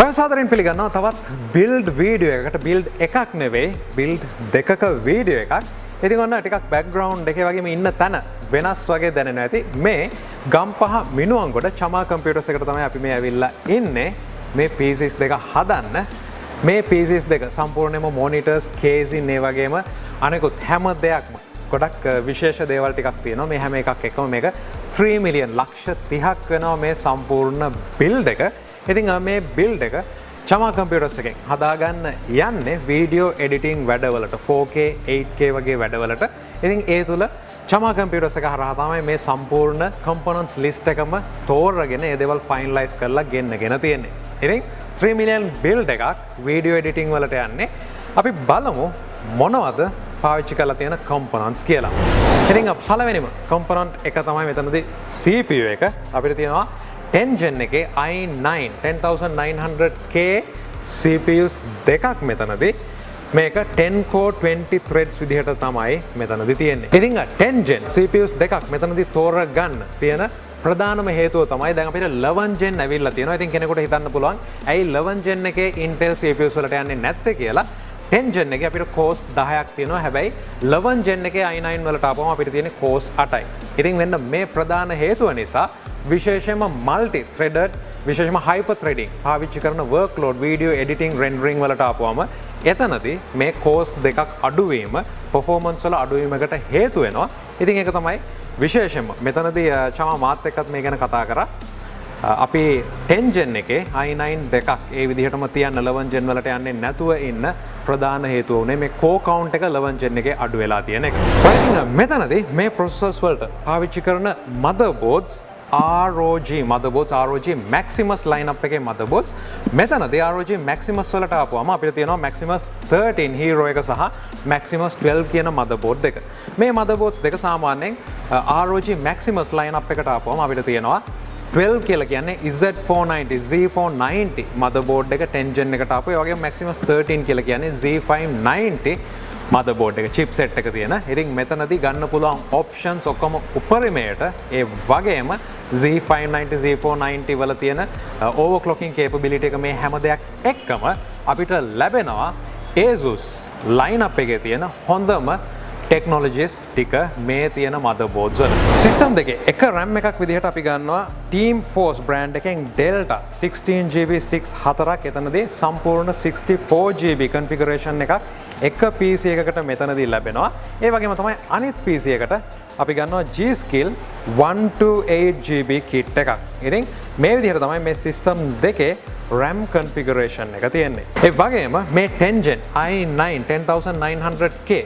ඔයසාදරෙන් පිළිගන්නවා තවත් build video එකකට. බිල්ඩ් එකක් නෙවෙයි, බිල්ඩ් දෙකක වීඩියෝ එකක්. ඉතින් ඔන්න ටිකක් බෑග්ග්‍රවුන්ඩ් එකේ වගේම ඉන්න තැන වෙනස් වගේ දැනෙනවා ඇති. මේ ගම්පහ මිනුවන්ගොඩ චමා කම්පියුටර්ස් එකට තමයි අපි මේ ඇවිල්ලා ඉන්නේ. මේ PCs දෙක හදන්න. මේ PCs දෙක සම්පූර්ණයෙන්ම මොනිටර්ස්, කේසින් ඒ වගේම අනෙකුත් හැම දෙයක්ම ගොඩක් විශේෂ දේවල් ටිකක් තියෙනවා. මේ හැම එකක් එක්කම මේක 3 මිලියන් ලක්ෂ 30ක් වෙනවා මේ සම්පූර්ණ බිල්ඩ් එක. ඉතින් මේ බිල්ඩ් එක චමා කම්පියුටර්ස් එකෙන් හදාගන්න යන්නේ වීඩියෝ එඩිටිංగ్ වැඩවලට 4K 8K වගේ වැඩවලට. ඉතින් ඒ තුල චමා කම්පියුටර්ස් එක හරහා තමයි මේ සම්පූර්ණ කම්පොනන්ට්ස් ලිස්ට් එකම තෝරගෙන ඒ දේවල් ෆයිනලයිස් කරලා ගෙන්නගෙන තියෙන්නේ. ඉතින් 3 මිලියන් බිල්ඩ් එකක් වීඩියෝ එඩිටිං වලට යන්නේ. අපි බලමු මොනවද පාවිච්චි කරලා තියෙන කම්පොනන්ට්ස් කියලා. ඉතින් පළවෙනිම කම්පොනන්ට් එක තමයි මෙතනදී CPU එක. අපිට තියෙනවා 10 Gen එකේ i9 10900K CPUs දෙකක් මෙතනදී. මේක 10 core 20 threads විදිහට තමයි මෙතනදී තියෙන්නේ. ඉතින් 10 Gen CPUs දෙකක් මෙතනදී තෝරගන්න තියෙන ප්‍රධානම හේතුව තමයි දැන් අපිට 11 Gen ඇවිල්ලා තියෙනවා. ඉතින් කෙනෙකුට හිතන්න පුළුවන් ඇයි 11 Gen එකේ Intel CPUs වලට යන්නේ නැත්තේ කියලා. 10 Gen එකේ අපිට cores 10ක් තියෙනවා. හැබැයි 11 Gen එකේ i9 වලට ආපුවම අපිට තියෙන්නේ cores 8යි. ඉතින් මෙන්න මේ ප්‍රධාන හේතුව නිසා විශේෂයෙන්ම මල්ටි ත්‍රෙඩඩ් විශේෂයෙන්ම හයිපර් ත්‍රෙඩිං පාවිච්චි කරන වර්ක්ලෝඩ් වීඩියෝ එඩිටිං රෙන්ඩරිං වලට ආපුවම එතනදී මේ කෝස් දෙකක් අඩුවීම පර්ෆෝමන්ස් වල අඩුවීමකට හේතු වෙනවා. ඉතින් ඒක තමයි විශේෂයෙන්ම මෙතනදී චමා මාත් එක්කත් මේ ගැන කතා කරා. අපි 10 Gen එකේ i9 දෙකක් ඒ විදිහටම තියන්න 11 Gen වලට යන්නේ නැතුව ඉන්න ප්‍රධාන හේතුව උනේ මේ කෝ කවුන්ට් එක 11 Gen එකේ අඩු වෙලා තියෙන එක. මෙතනදී මේ ප්‍රොසෙසර්ස් වලට පාවිච්චි කරන motherboards ROG motherboards, ROG Maximus lineup එකේ motherboards. මෙතනදී ROG Maximus වලට ආපුවම අපිට තියෙනවා Maximus 13 Hero එක සහ Maximus 12 කියන motherboard දෙක. මේ motherboards දෙක සාමාන්‍යයෙන් ROG Maximus lineup එකට ආපුවම අපිට තියෙනවා 12 කියලා කියන්නේ Z490 Z490 motherboard එක 10 Gen එකට ආපුවා. ඒ වගේම Maximus 13 කියලා කියන්නේ Z590 motherboard එක chipset එක තියෙන. ඉතින් මෙතනදී ගන්න පුළුවන් options ඔක්කොම උපරිමයට ඒ වගේම Z590 Z490 වල තියෙන overclocking capability එක මේ හැම දෙයක් එක්කම අපිට ලැබෙනවා Asus lineup එකේ තියෙන හොඳම technologies ටික මේ තියෙන motherboards වල. system දෙකේ එක RAM එකක් විදිහට අපි ගන්නවා Team Force brand එකෙන් Delta 16GB sticks 4ක්. එතනදී සම්පූර්ණ 64GB configuration එකක් එක PC එකකට මෙතනදී ලැබෙනවා. ඒ වගේම තමයි අනිත් PC එකට අපි ගන්නවා G-Skill 128GB kit එකක්. ඉතින් මේ විදිහට තමයි මේ system දෙකේ RAM configuration එක තියෙන්නේ. ඒ වගේම මේ 10 Gen i9 10900K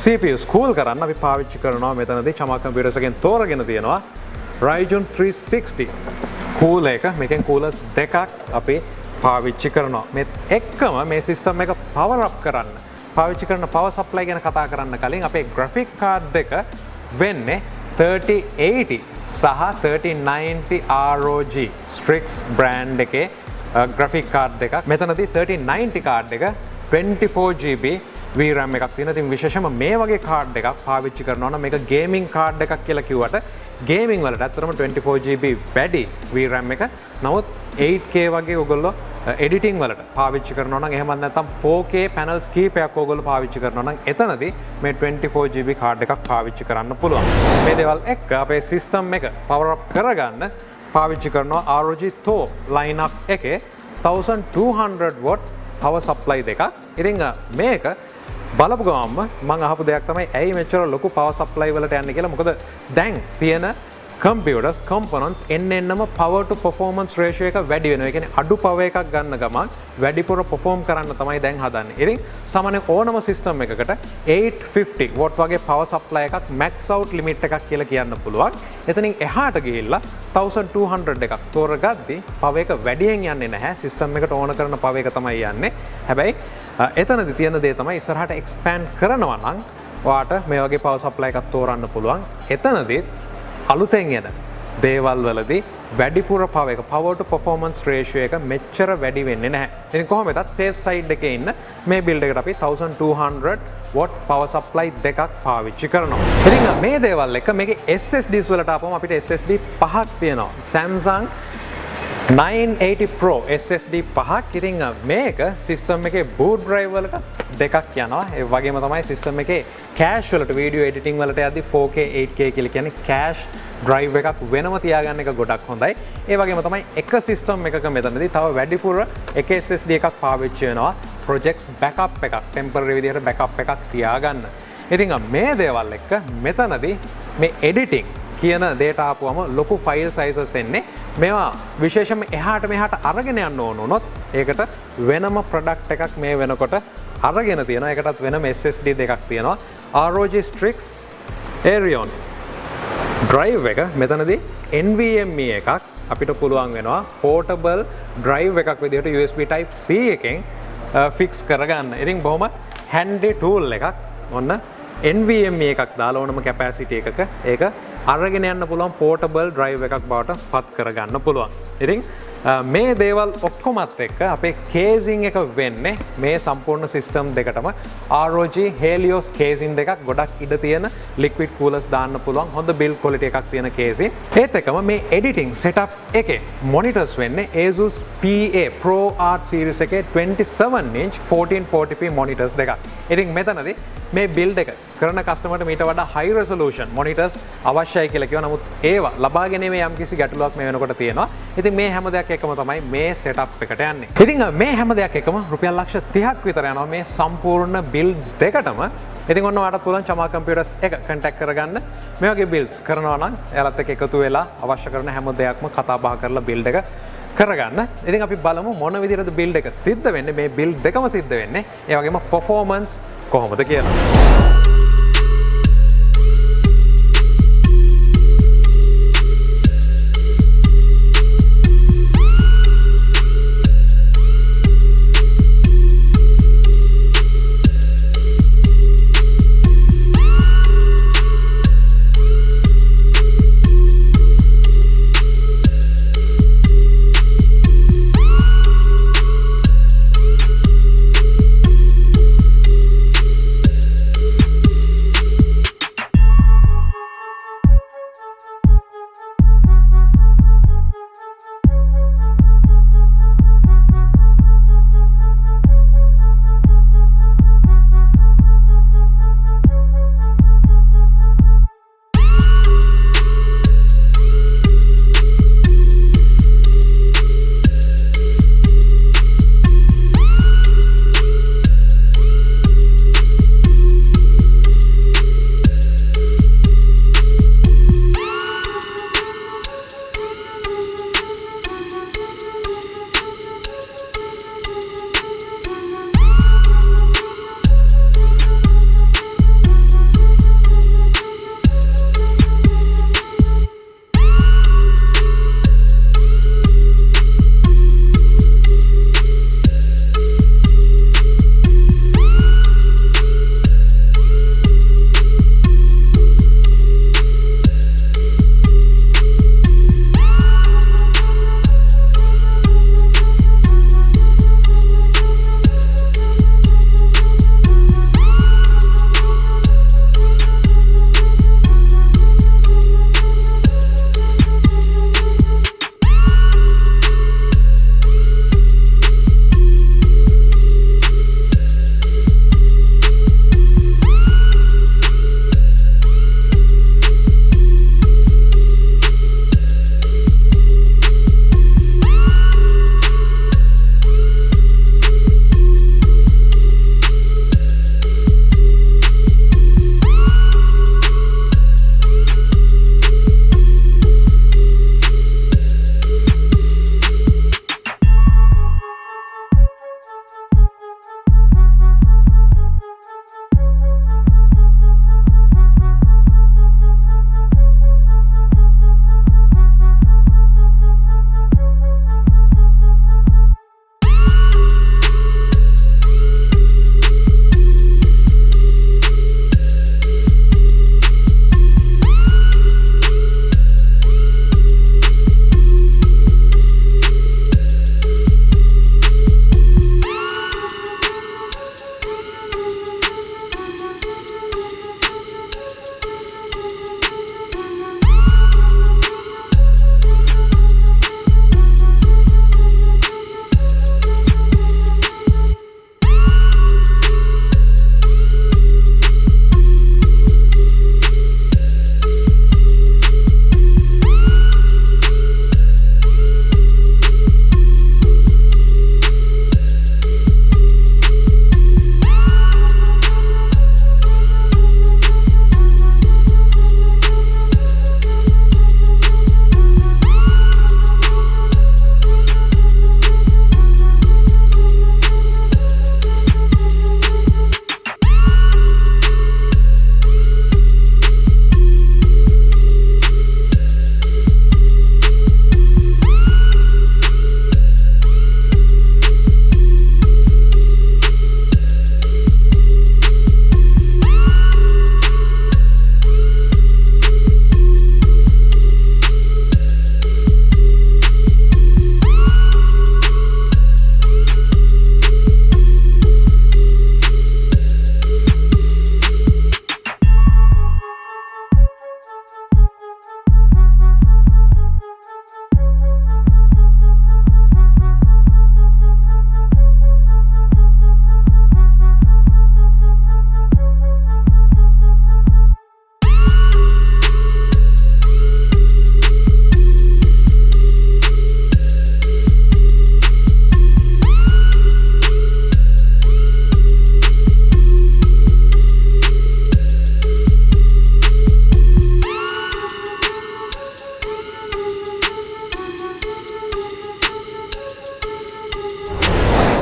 CPUs cool කරන්න අපි පාවිච්චි කරනවා මෙතනදී චමා කම්පියුටර්ස් එකෙන් තෝරගෙන තියෙනවා Ryzen 360 cool එක. මේකෙන් coolers දෙකක් අපි පාවිච්චි කරනවා. මේ එක්කම මේ system එක power up කරන්න පාවිච්චි කරන power supply ගැන කතා කරන්න කලින් අපේ graphic card දෙක වෙන්නේ 3080 සහ 3090 ROG Strix brand එකේ graphic card දෙකක්. මෙතනදී 3090 card එක 24GB VRAM එකක් තියෙනවා. ඉතින් විශේෂයෙන්ම මේ වගේ කාඩ් එකක් පාවිච්චි කරනවා නම් මේක ගේමින් කාඩ් එකක් කියලා කිව්වට ගේමින් වලට ඇත්තටම 24GB වැඩි VRAM එක. නමුත් 8K වගේ ඔයගොල්ලෝ එඩිටිං වලට පාවිච්චි කරනවා නම් එහෙම නැත්නම් 4K පැනල්ස් කීපයක් ඔයගොල්ලෝ පාවිච්චි කරනවා නම් එතනදී මේ 24GB කාඩ් එකක් පාවිච්චි කරන්න පුළුවන්. මේ දේවල් එක්ක අපේ සිස්ටම් එක පවර් අප් කරගන්න පාවිච්චි කරනවා ROG Top lineup එකේ 1200 watt power supply දෙකක්. ඉතින් මේක බලපු ගමන්ම මම අහපු දෙයක් තමයි ඇයි මෙච්චර ලොකු power supply වලට යන්නේ කියලා. මොකද දැන් තියෙන computers components එන්නම power to performance ratio එක වැඩි වෙනවා. ඒ කියන්නේ අඩු power එකක් ගන්න ගමන් වැඩිපුර perform කරන්න තමයි දැන් හදන්නේ. ඉතින් සාමාන්‍ය ඕනම system එකකට 850 watt වගේ power supply එකක් max out limit එකක් කියලා කියන්න පුළුවන්. එතනින් එහාට ගිහිල්ලා 1200 එකක් තෝරගද්දි power එක වැඩියෙන් යන්නේ නැහැ. system එකට ඕන කරන power එක තමයි යන්නේ. හැබැයි එතනදී තියෙන දේ තමයි ඉස්සරහට expand කරනවා නම් ඔයාට මේ වගේ power supply එකක් තෝරන්න පුළුවන්. එතනදී අලුතෙන් එන දේවල් වලදී වැඩිපුර power එක power to performance ratio එක මෙච්චර වැඩි වෙන්නේ නැහැ. ඉතින් කොහොම වෙතත් safe side එකේ ඉන්න මේ build එකට අපි 1200 watt power supply දෙකක් පාවිච්චි කරනවා. ඉතින් මේ දේවල් එක මේකේ SSDs වලට ආපුවම අපිට SSD පහක් තියෙනවා. Samsung 980 Pro SSD පහක්. ඉතින් මේක සිස්ටම් එකේ boot drive වලට දෙකක් යනවා. ඒ වගේම තමයි සිස්ටම් එකේ cache වලට video editing වලට යද්දි 4K 8K කියලා කියන්නේ cache drive එකක් වෙනම තියාගන්න එක ගොඩක් හොඳයි. ඒ වගේම තමයි එක සිස්ටම් එකක මෙතනදී තව වැඩිපුර එක SSD එකක් පාවිච්චි වෙනවා. projects backup එකක් temporary විදිහට backup එකක් තියාගන්න. ඉතින් මේ දේවල් එක්ක මෙතනදී මේ editing කියන දේට ආපුවම ලොකු ෆයිල් සයිසස් එන්නේ. මේවා විශේෂයෙන්ම එහාට මෙහාට අරගෙන යන්න ඕන වුණොත් ඒකට වෙනම ප්‍රොඩක්ට් එකක් මේ වෙනකොට අරගෙන තියෙනවා. ඒකටත් වෙනම SSD දෙකක් තියෙනවා. ROG Strix Aerion drive එක මෙතනදී NVMe එකක් අපිට පුළුවන් වෙනවා portable drive එකක් විදිහට USB type C එකෙන් fix කරගන්න. ඉතින් බොහොම handy tool එකක්. ඔන්න NVMe එකක් දාලා ඕනම capacity එකක ඒක අරගෙන යන්න පුළුවන් portable drive එකක් බවට පත් කරගන්න පුළුවන්. ඉතින් මේ දේවල් ඔක්කොමත් එක්ක අපේ casing එක වෙන්නේ මේ සම්පූර්ණ system දෙකටම ROG Helios casing දෙකක් ගොඩක් ඉඩ තියෙන liquid coolers දාන්න පුළුවන් හොඳ build quality එකක් තියෙන casing. ඒත් එක්කම මේ editing setup එකේ monitors වෙන්නේ Asus PA Pro Art series එකේ 27 inch 1440p monitors දෙකක්. ඉතින් මෙතනදී මේ build එක කරන කස්ටමර්ට මීට වඩා high resolution monitors අවශ්‍යයි කියලා කිව්වා. නමුත් ඒවා ලබා ගැනීමේ යම්කිසි ගැටලුවක් මේ වෙනකොට තියෙනවා. ඉතින් මේ හැම දෙයක් එකම තමයි මේ setup එකට යන්නේ. ඉතින් මේ හැම දෙයක් එකම රුපියල් ලක්ෂ 30ක් විතර යනවා මේ සම්පූර්ණ build දෙකටම. ඉතින් ඔන්න ඔයාලට පුළුවන් Chama computers එක contact කරගන්න. මේ වගේ builds කරනවා නම් එයාලත් එක්ක එකතු වෙලා අවශ්‍ය කරන හැම දෙයක්ම කතා බහ කරලා build එක කරගන්න. ඉතින් අපි බලමු මොන විදිහටද build එක සිද්ධ වෙන්නේ. මේ build දෙකම සිද්ධ වෙන්නේ. ඒ වගේම performance කොහොමද කියලා.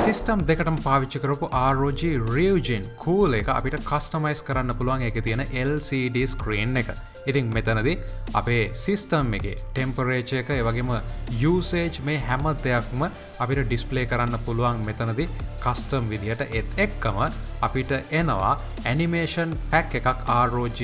සිස්ටම් දෙකටම පාවිච්චි කරපු ROG Ryujin cool එක අපිට කස්ටමයිස් කරන්න පුළුවන් ඒකේ තියෙන LCD ස්ක්‍රීන් එක. ඉතින් මෙතනදී අපේ සිස්ටම් එකේ ටෙම්පරේචර් එක ඒ වගේම යූසේජ් මේ හැම දෙයක්ම අපිට ඩිස්ප්ලේ කරන්න පුළුවන් මෙතනදී කස්ටම් විදිහට ඒත් එක්කම අපිට එනවා ඇනිමේෂන් පැක් එකක් ROG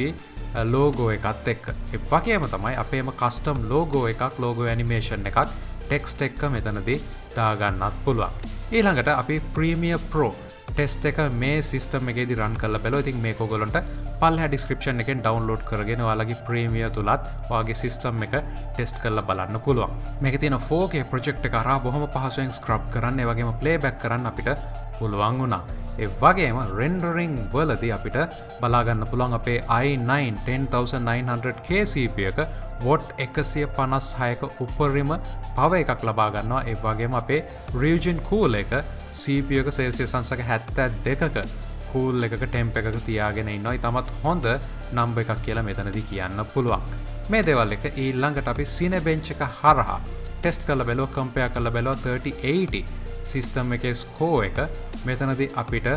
ලෝගෝ එකත් එක්ක. ඒ වගේම තමයි අපේම කස්ටම් ලෝගෝ එකක් ලෝගෝ ඇනිමේෂන් එකක් ටෙක්ස්ට් එක මෙතනදී දාගන්නත් පුළුවන්. ඊළඟට අපි ප්‍රීමියර් ප්‍රෝ ටෙස්ට් එක මේ සිස්ටම් එකේදී රන් කරලා බලුවා. ඉතින් මේක ඔයගොල්ලන්ට පල්හැඩ ඩිස්ක්‍රිප්ෂන් එකෙන් ඩවුන්ලෝඩ් කරගෙන ඔයාලගේ ප්‍රීමියර් තුලත් ඔයාගේ සිස්ටම් එක ටෙස්ට් කරලා බලන්න පුළුවන්. මේකේ තියෙන 4K ප්‍රොජෙක්ට් එක අරහා බොහොම පහසුවෙන් ස්ක්‍රබ් කරන්න ඒ වගේම ප්ලේබැක් කරන්න අපිට පුළුවන් වුණා. ඒ වගේම රෙන්ඩරින් වලදී අපිට බලා ගන්න පුළුවන් අපේ i9 10900K CPU එක වොට් 156ක උපරිම පවර් එකක් ලබා ගන්නවා. ඒ වගේම අපේ Ryujin cool එක CPU එක සෙල්සියස් අංශක 72ක cool එකක temp එකක තියාගෙන ඉන්නවා. ඊටමත් හොඳ නම්බර් එකක් කියලා මෙතනදී කියන්න පුළුවන්. මේ දේවල් එක ඊළඟට අපි Cinebench එක හරහා ටෙස්ට් කරලා බලුවා, කම්පෙයාර් කරලා බලුවා 3080 සිස්ටම් එකේ ස්කෝ එක. මෙතනදී අපිට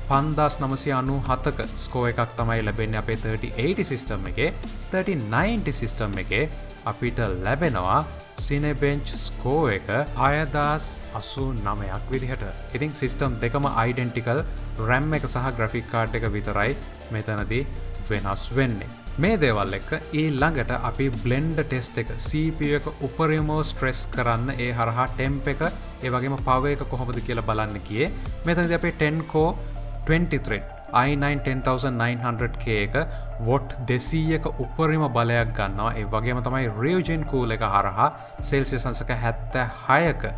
5997ක ස්කෝ එකක් තමයි ලැබෙන්නේ අපේ 3080 සිස්ටම් එකේ. 3090 සිස්ටම් එකේ අපිට ලැබෙනවා Cinebench ස්කෝ එක 6089ක් විදිහට. ඉතින් සිස්ටම් දෙකම identical RAM එක සහ graphic card එක විතරයි මෙතනදී වෙනස් වෙන්නේ. මේ දේවල් එක්ක ඊළඟට අපි blend test එක CPU එක උපරිමව ස්ට්‍රෙස් කරන්න ඒ හරහා temp එක ඒ වගේම power එක කොහොමද කියලා බලන්න ගියේ. මෙතනදී අපි 10 core 20 thread i9 10900K එක වොට් 200ක උපරිම බලයක් ගන්නවා. ඒ වගේම තමයි Ryujin cool එක හරහා සෙල්සියස් අංශක 76ක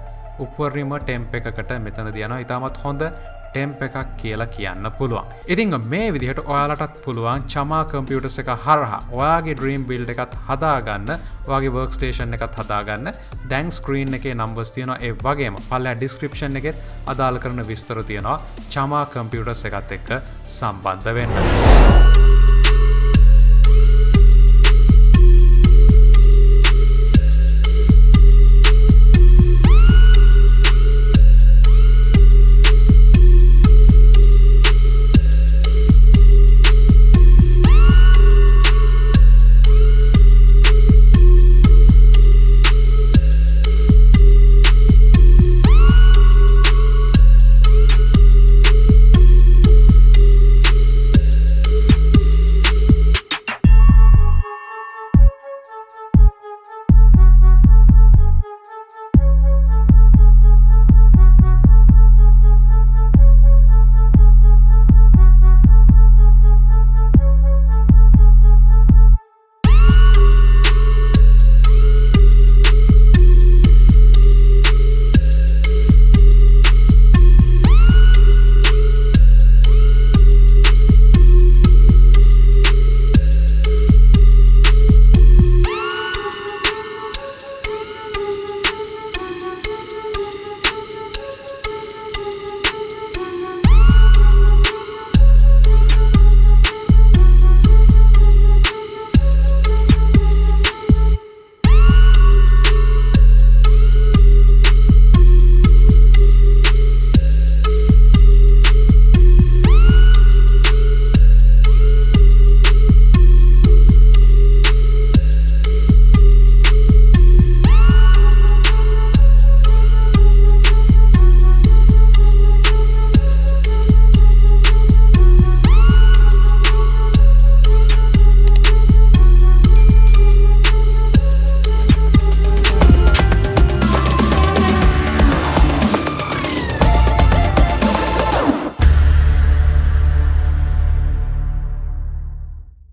උපරිම temp එකකට මෙතනදී යනවා. ඊටමත් හොඳ temp එකක් කියලා කියන්න පුළුවන්. ඉතින් මේ විදිහට ඔයාලටත් පුළුවන් Chama computers එක හරහා ඔයාගේ dream build එකත් හදාගන්න, ඔයාගේ workstation එකත් හදාගන්න. දැන් screen එකේ numbers තියෙනවා. ඒ වගේම පල්ලෙහා description එකෙත් අදාළ කරන විස්තර තියෙනවා Chama computers එකත් එක්ක සම්බන්ධ වෙන්න.